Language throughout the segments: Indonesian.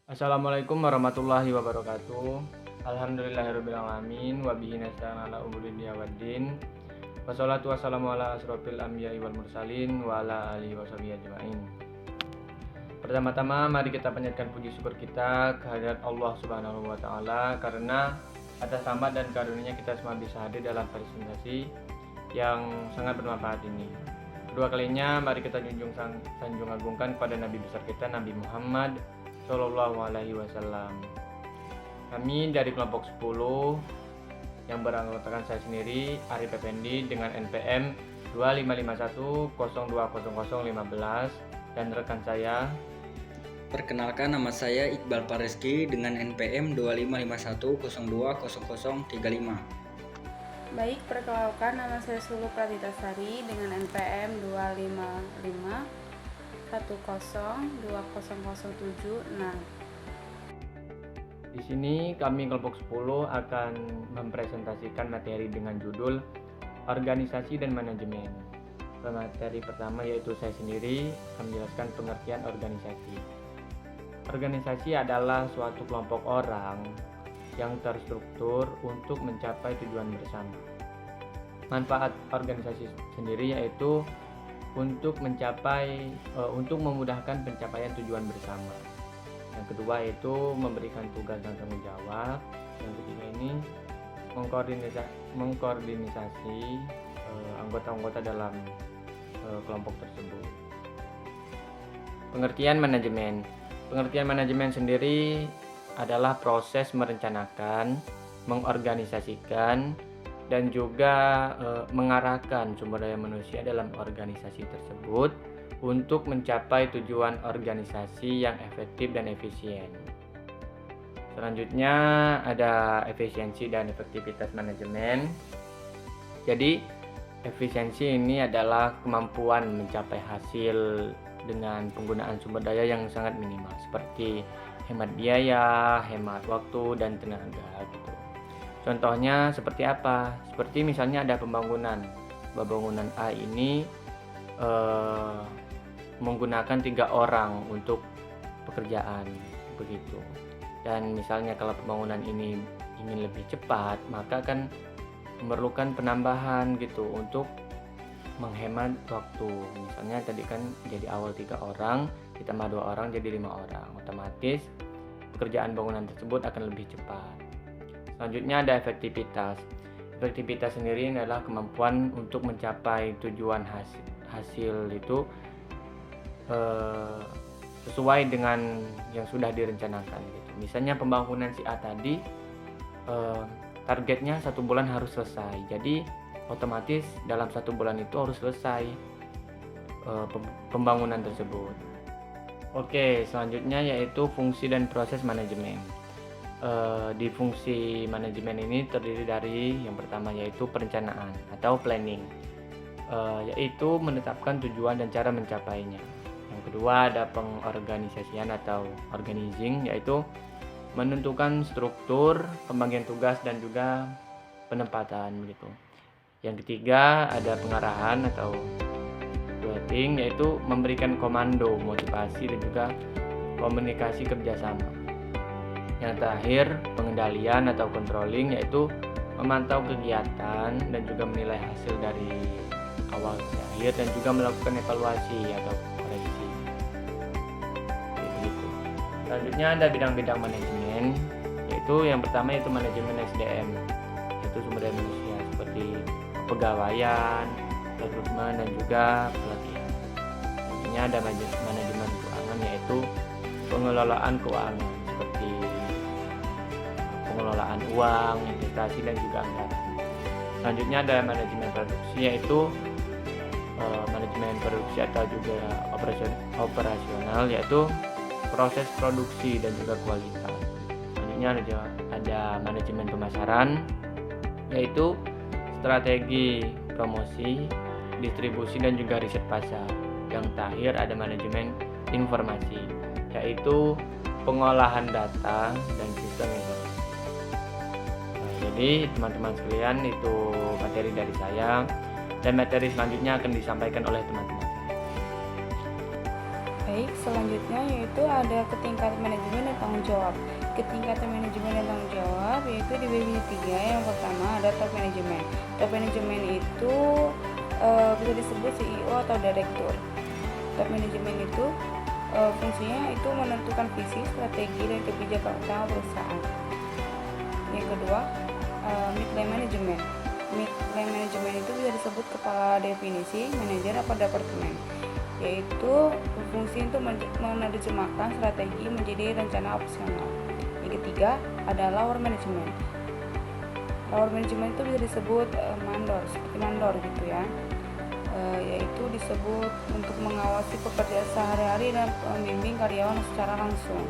Assalamualaikum warahmatullahi wabarakatuh. Alhamdulillahirrabbilalamin. Wabihi nasta'in ala umuri dunya waddin. Wassalatu wassalamu ala asrofil anbiya'i wal mursalin wa ala alihi washabihi ajma'in. Pertama-tama mari kita panjatkan puji syukur kita kehadirat Allah Subhanahu wa taala karena atas rahmat dan karunia kita semua bisa hadir dalam presentasi yang sangat bermanfaat ini. Kedua kalinya mari kita sanjung agungkan kepada Nabi besar kita Nabi Muhammad Shallallahu Alaihi Wasallam. Kami dari kelompok 10 yang beranggotakan saya sendiri Arif Effendi dengan NPM 2551020015 dan rekan saya. Perkenalkan, nama saya Iqbal Pareski dengan NPM 2551020035. Baik, perkenalkan nama saya Sulu Pratitasari dengan NPM 25510200076. Di sini kami kelompok 10 akan mempresentasikan materi dengan judul organisasi dan manajemen. Materi pertama yaitu saya sendiri akan menjelaskan pengertian organisasi. Organisasi adalah suatu kelompok orang yang terstruktur untuk mencapai tujuan bersama. Manfaat organisasi sendiri yaitu untuk memudahkan pencapaian tujuan bersama. Yang kedua yaitu memberikan tugas dan tanggung jawab. Yang ketiga ini mengkoordinasi anggota-anggota dalam kelompok tersebut. Pengertian manajemen. Pengertian manajemen sendiri adalah proses merencanakan, mengorganisasikan, dan juga mengarahkan sumber daya manusia dalam organisasi tersebut untuk mencapai tujuan organisasi yang efektif dan efisien. Selanjutnya ada efisiensi dan efektivitas manajemen. Jadi efisiensi ini adalah kemampuan mencapai hasil dengan penggunaan sumber daya yang sangat minimal seperti hemat biaya, hemat waktu dan tenaga gitu. Contohnya seperti apa? Seperti misalnya ada pembangunan A ini menggunakan 3 orang untuk pekerjaan begitu. Dan misalnya kalau pembangunan ini ingin lebih cepat, maka akan memerlukan penambahan gitu untuk menghemat waktu. Misalnya tadi kan jadi awal 3 orang, ditambah 2 orang jadi 5 orang. Otomatis pekerjaan bangunan tersebut akan lebih cepat. Selanjutnya ada efektivitas. Efektivitas sendiri adalah kemampuan untuk mencapai tujuan hasil itu sesuai dengan yang sudah direncanakan gitu. Misalnya pembangunan si A tadi targetnya 1 bulan harus selesai. Jadi otomatis dalam 1 bulan itu harus selesai pembangunan tersebut. Oke, selanjutnya yaitu fungsi dan proses manajemen. Di fungsi manajemen ini terdiri dari yang pertama yaitu perencanaan atau planning, yaitu menetapkan tujuan dan cara mencapainya. Yang kedua ada pengorganisasian atau organizing, yaitu menentukan struktur, pembagian tugas dan juga penempatan gitu. Yang ketiga ada pengarahan atau piloting, yaitu memberikan komando, motivasi dan juga komunikasi kerjasama. Yang terakhir pengendalian atau controlling, yaitu memantau kegiatan dan juga menilai hasil dari awal ke akhir dan juga melakukan evaluasi atau koreksi. Begitu. Selanjutnya ada bidang-bidang manajemen, yaitu yang pertama yaitu manajemen SDM, yaitu sumber daya manusia seperti pegawaian, rekrutmen dan juga pelatihan. Selanjutnya ada manajemen keuangan, yaitu pengelolaan keuangan seperti pengelolaan uang, investasi dan juga anggaran. Selanjutnya ada manajemen produksi, yaitu manajemen produksi atau juga operasional, yaitu proses produksi dan juga kualitas. Selanjutnya ada manajemen pemasaran, yaitu strategi promosi, distribusi dan juga riset pasar. Yang terakhir ada manajemen informasi, yaitu pengolahan data dan sistem informasi. Jadi teman-teman sekalian, itu materi dari saya dan materi selanjutnya akan disampaikan oleh teman-teman. Baik, Baik, selanjutnya yaitu ada ketingkatan manajemen dan tanggung jawab. Ketingkatan manajemen dan tanggung jawab yaitu di bagian 3. Yang pertama ada top manajemen. Top manajemen itu bisa disebut CEO atau direktur. Top manajemen itu fungsinya itu menentukan visi, strategi, dan kebijakan utama perusahaan. Yang kedua, mid-line management. Mid-line management itu bisa disebut kepala divisi, manajer, atau departemen, yaitu berfungsi untuk menerjemahkan strategi menjadi rencana operasional. Yang ketiga ada lower management. Lower management itu bisa disebut mandor, seperti mandor gitu ya, yaitu disebut untuk mengawasi pekerjaan sehari-hari dan membimbing karyawan secara langsung.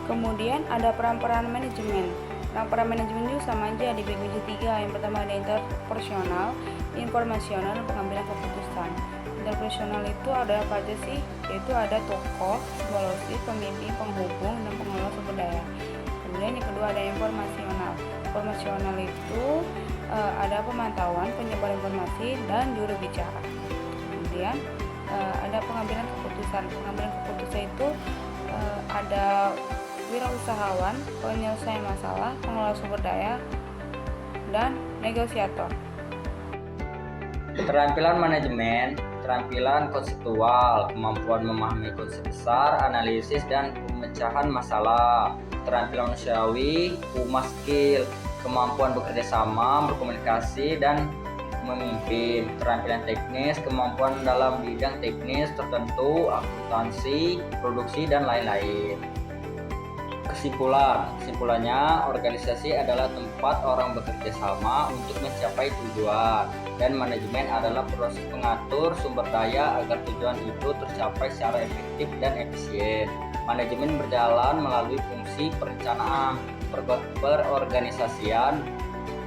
Kemudian ada peran-peran manajemen. Peran manajemen juga sama aja di bagian 3. Yang pertama ada interpersonal, informasional, dan pengambilan keputusan. Interpersonal itu ada apa aja sih? Yaitu ada tokoh, psikologis, pembimbing, penghubung, dan pengelola sumber daya. Kemudian yang kedua ada informasional. Informasional itu ada pemantauan, penyebaran informasi, dan juru bicara. Kemudian ada pengambilan keputusan. Pengambilan keputusan itu ada wirausahawan, penyelesaian masalah, pengelola sumber daya, dan negosiator. Keterampilan manajemen, keterampilan konseptual, kemampuan memahami konsep besar, analisis dan pemecahan masalah. Keterampilan manusiawi, human skill, kemampuan bekerja sama, berkomunikasi, dan memimpin. Keterampilan teknis, kemampuan dalam bidang teknis tertentu, akuntansi, produksi, dan lain-lain. Kesimpulannya, organisasi adalah tempat orang bekerja sama untuk mencapai tujuan, dan manajemen adalah proses pengatur sumber daya agar tujuan itu tercapai secara efektif dan efisien. Manajemen berjalan melalui fungsi perencanaan, perorganisasian,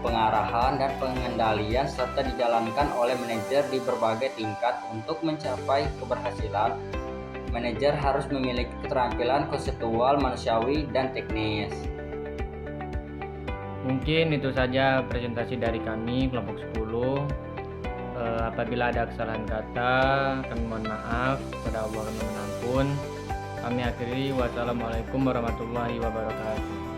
pengarahan, dan pengendalian, serta dijalankan oleh manajer di berbagai tingkat. Untuk mencapai keberhasilan, manajer harus memiliki keterampilan konseptual, manusiawi, dan teknis. Mungkin itu saja presentasi dari kami kelompok 10. Apabila ada kesalahan kata, kami mohon maaf. Kepada Allah kami mohon ampun. Kami akhiri, wassalamualaikum warahmatullahi wabarakatuh.